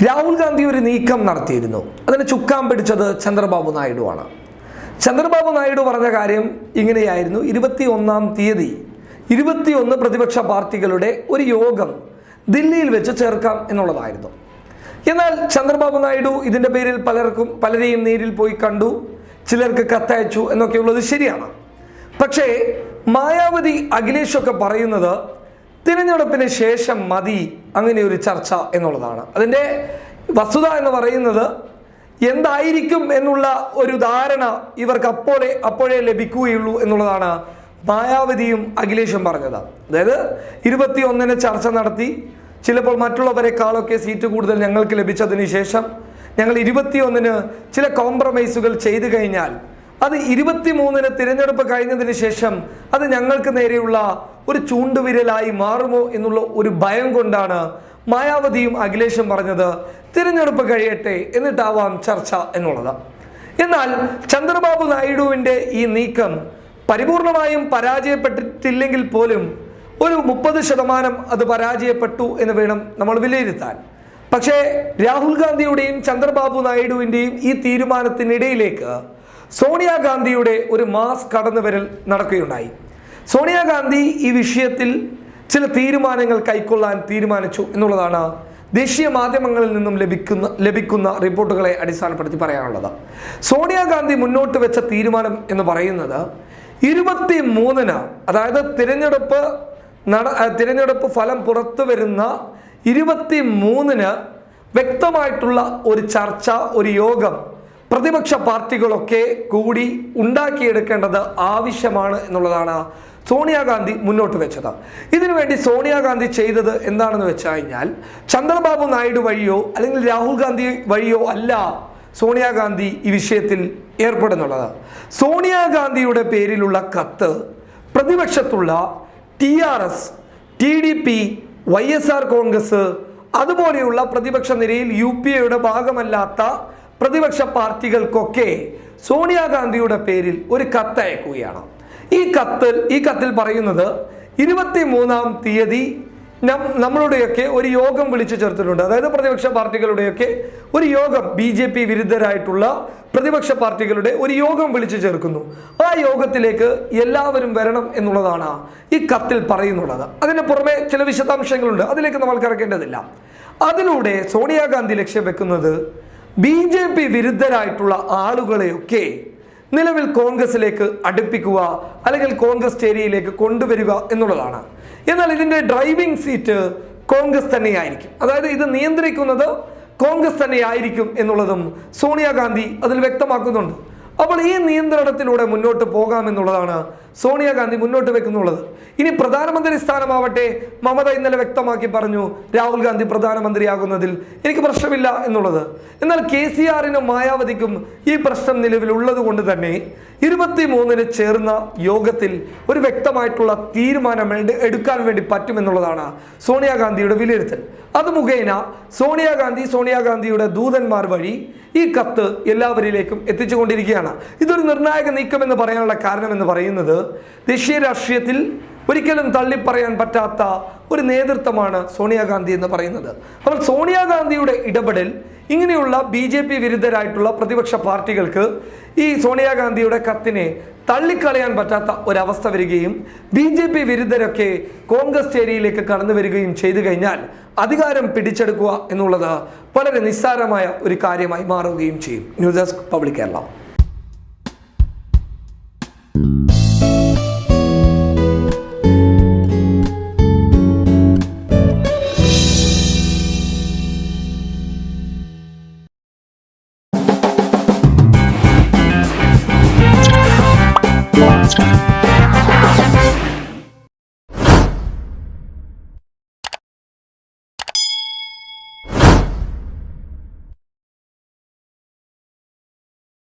രാഹുൽ ഗാന്ധി ഒരു നീക്കം നടത്തിയിരുന്നു. അതിന് ചുക്കാൻ പിടിച്ചത് ചന്ദ്രബാബു നായിഡുവാണ്. ചന്ദ്രബാബു നായിഡു പറഞ്ഞ കാര്യം ഇങ്ങനെയായിരുന്നു: 21-ാം തീയതി 21 പ്രതിപക്ഷ പാർട്ടികളുടെ ഒരു യോഗം ദില്ലിയിൽ വെച്ച് ചേർക്കാം എന്നുള്ളതായിരുന്നു. എന്നാൽ ചന്ദ്രബാബു നായിഡു ഇതിൻ്റെ പേരിൽ പലരെയും നേരിൽ പോയി കണ്ടു, ചിലർക്ക് കത്തയച്ചു എന്നൊക്കെയുള്ളത് ശരിയാണ്. പക്ഷേ മായാവതി, അഖിലേഷൊക്കെ പറയുന്നത് തിരഞ്ഞെടുപ്പിന് ശേഷം മതി അങ്ങനെ ഒരു ചർച്ച എന്നുള്ളതാണ്. അതിൻ്റെ വസ്തുത എന്ന് പറയുന്നത് എന്തായിരിക്കും എന്നുള്ള ഒരു ധാരണ ഇവർക്ക് അപ്പോഴേ ലഭിക്കുകയുള്ളൂ എന്നുള്ളതാണ് മായാവതിയും അഖിലേഷും പറഞ്ഞത്. അതായത് 21-ന് ചർച്ച നടത്തി, ചിലപ്പോൾ മറ്റുള്ളവരെക്കാളൊക്കെ സീറ്റ് കൂടുതൽ ഞങ്ങൾക്ക് ലഭിച്ചതിന് ശേഷം ഞങ്ങൾ 21-ന് ചില കോംപ്രമൈസുകൾ ചെയ്തു കഴിഞ്ഞാൽ അത് 23-ന് തിരഞ്ഞെടുപ്പ് കഴിഞ്ഞതിന് ശേഷം അത് ഞങ്ങൾക്ക് നേരെയുള്ള ഒരു ചൂണ്ടുവിരലായി മാറുമോ എന്നുള്ള ഒരു ഭയം കൊണ്ടാണ് മായാവതിയും അഖിലേഷും പറഞ്ഞത് തിരഞ്ഞെടുപ്പ് കഴിയട്ടെ എന്നിട്ടാവാം ചർച്ച എന്നുള്ളത്. എന്നാൽ ചന്ദ്രബാബു നായിഡുവിൻ്റെ ഈ നീക്കം പരിപൂർണമായും പരാജയപ്പെട്ടിട്ടില്ലെങ്കിൽ പോലും ഒരു 30% അത് പരാജയപ്പെട്ടു എന്ന് വേണം നമ്മൾ വിലയിരുത്താൻ. പക്ഷേ രാഹുൽ ഗാന്ധിയുടെയും ചന്ദ്രബാബു നായിഡുവിൻ്റെയും ഈ തീരുമാനത്തിനിടയിലേക്ക് സോണിയാഗാന്ധിയുടെ ഒരു മാസ് കടന്നുവരൽ നടക്കുകയുണ്ടായി. സോണിയാഗാന്ധി ഈ വിഷയത്തിൽ ചില തീരുമാനങ്ങൾ കൈക്കൊള്ളാൻ തീരുമാനിച്ചു എന്നുള്ളതാണ് ദേശീയ മാധ്യമങ്ങളിൽ നിന്നും ലഭിക്കുന്ന റിപ്പോർട്ടുകളെ അടിസ്ഥാനപ്പെടുത്തി പറയാനുള്ളത്. സോണിയാഗാന്ധി മുന്നോട്ട് വെച്ച തീരുമാനം എന്ന് പറയുന്നത് 23-ന്, അതായത് തിരഞ്ഞെടുപ്പ് ഫലം പുറത്തു വരുന്ന 23-ന് വ്യക്തമായിട്ടുള്ള ഒരു ചർച്ച, ഒരു യോഗം പ്രതിപക്ഷ പാർട്ടികളൊക്കെ കൂടി ഉണ്ടാക്കിയെടുക്കേണ്ടത് ആവശ്യമാണ് എന്നുള്ളതാണ് സോണിയാഗാന്ധി മുന്നോട്ട് വെച്ചത്. ഇതിനുവേണ്ടി സോണിയാഗാന്ധി ചെയ്തത് എന്താണെന്ന് വെച്ച് കഴിഞ്ഞാൽ ചന്ദ്രബാബു നായിഡു വഴിയോ അല്ലെങ്കിൽ രാഹുൽ ഗാന്ധി വഴിയോ അല്ല സോണിയാഗാന്ധി ഈ വിഷയത്തിൽ ഏർപ്പെടുന്നുള്ളത്. സോണിയാഗാന്ധിയുടെ പേരിലുള്ള കത്ത് പ്രതിപക്ഷത്തുള്ള TRS, TDP, YSR കോൺഗ്രസ് അതുപോലെയുള്ള പ്രതിപക്ഷ നിരയിൽ UPAയുടെ ഭാഗമല്ലാത്ത പ്രതിപക്ഷ പാർട്ടികൾക്കൊക്കെ സോണിയാഗാന്ധിയുടെ പേരിൽ ഒരു കത്ത് അയക്കുകയാണ്. ഈ കത്തിൽ പറയുന്നത് 23-ാം തീയതി നമ്മളുടെയൊക്കെ ഒരു യോഗം വിളിച്ചു ചേർത്തിട്ടുണ്ട്. അതായത് പ്രതിപക്ഷ പാർട്ടികളുടെയൊക്കെ ഒരു യോഗം, BJP വിരുദ്ധരായിട്ടുള്ള പ്രതിപക്ഷ പാർട്ടികളുടെ ഒരു യോഗം വിളിച്ചു ചേർക്കുന്നു. ആ യോഗത്തിലേക്ക് എല്ലാവരും വരണം എന്നുള്ളതാണ് ഈ കത്തിൽ പറയുന്നുള്ളത്. അതിന് പുറമെ ചില വിശദാംശങ്ങളുണ്ട്, അതിലേക്ക് നമ്മൾ കിടക്കേണ്ടതില്ല. അതിലൂടെ സോണിയാഗാന്ധി ലക്ഷ്യം വെക്കുന്നത് BJP വിരുദ്ധരായിട്ടുള്ള ആളുകളെയൊക്കെ നിലവിൽ കോൺഗ്രസിലേക്ക് അടുപ്പിക്കുക, അല്ലെങ്കിൽ കോൺഗ്രസ് ചേരിയിലേക്ക് കൊണ്ടുവരിക എന്നുള്ളതാണ്. എന്നാൽ ഇതിൻ്റെ ഡ്രൈവിംഗ് സീറ്റ് കോൺഗ്രസ് തന്നെയായിരിക്കും, അതായത് ഇത് നിയന്ത്രിക്കുന്നത് കോൺഗ്രസ് തന്നെയായിരിക്കും എന്നുള്ളതും സോണിയാഗാന്ധി അതിൽ വ്യക്തമാക്കുന്നുണ്ട്. അപ്പോൾ ഈ നിയന്ത്രണത്തിലൂടെ മുന്നോട്ട് പോകാമെന്നുള്ളതാണ് സോണിയാഗാന്ധി മുന്നോട്ട് വെക്കുന്നുള്ളത്. ഇനി പ്രധാനമന്ത്രി സ്ഥാനമാവട്ടെ, മമത ഇന്നലെ വ്യക്തമാക്കി പറഞ്ഞു രാഹുൽ ഗാന്ധി പ്രധാനമന്ത്രിയാകുന്നതിൽ എനിക്ക് പ്രശ്നമില്ല എന്നുള്ളത്. എന്നാൽ KCRനും മായാവതിക്കും ഈ പ്രശ്നം നിലവിലുള്ളത് കൊണ്ട് തന്നെ 23-ന് ചേർന്ന യോഗത്തിൽ ഒരു വ്യക്തമായിട്ടുള്ള തീരുമാനം എടുക്കാൻ വേണ്ടി പറ്റുമെന്നുള്ളതാണ് സോണിയാഗാന്ധിയുടെ വിലയിരുത്തൽ. അത് മുഖേന സോണിയാഗാന്ധിയുടെ ദൂതന്മാർ വഴി ഈ കത്ത് എല്ലാവരിലേക്കും എത്തിച്ചുകൊണ്ടിരിക്കുകയാണ്. ഇതൊരു നിർണായക നീക്കം എന്ന് പറയാനുള്ള കാരണം എന്ന് പറയുന്നത് ദേശീയ രാഷ്ട്രീയത്തിൽ ഒരിക്കലും തള്ളിപ്പറയാൻ പറ്റാത്ത ഒരു നേതൃത്വമാണ് സോണിയാഗാന്ധി എന്ന് പറയുന്നത്. അപ്പോൾ സോണിയാഗാന്ധിയുടെ ഇടപെടൽ ഇങ്ങനെയുള്ള BJP വിരുദ്ധരായിട്ടുള്ള പ്രതിപക്ഷ പാർട്ടികൾക്ക് ഈ സോണിയാഗാന്ധിയുടെ കത്തിനെ തള്ളിക്കളയാൻ പറ്റാത്ത ഒരവസ്ഥ വരികയും BJP വിരുദ്ധരൊക്കെ കോൺഗ്രസ് ചേരിയിലേക്ക് കടന്നു വരികയും ചെയ്തു കഴിഞ്ഞാൽ അധികാരം പിടിച്ചെടുക്കുക എന്നുള്ളത് വളരെ നിസ്സാരമായ ഒരു കാര്യമായി മാറുകയും ചെയ്യും. News desk public Kerala.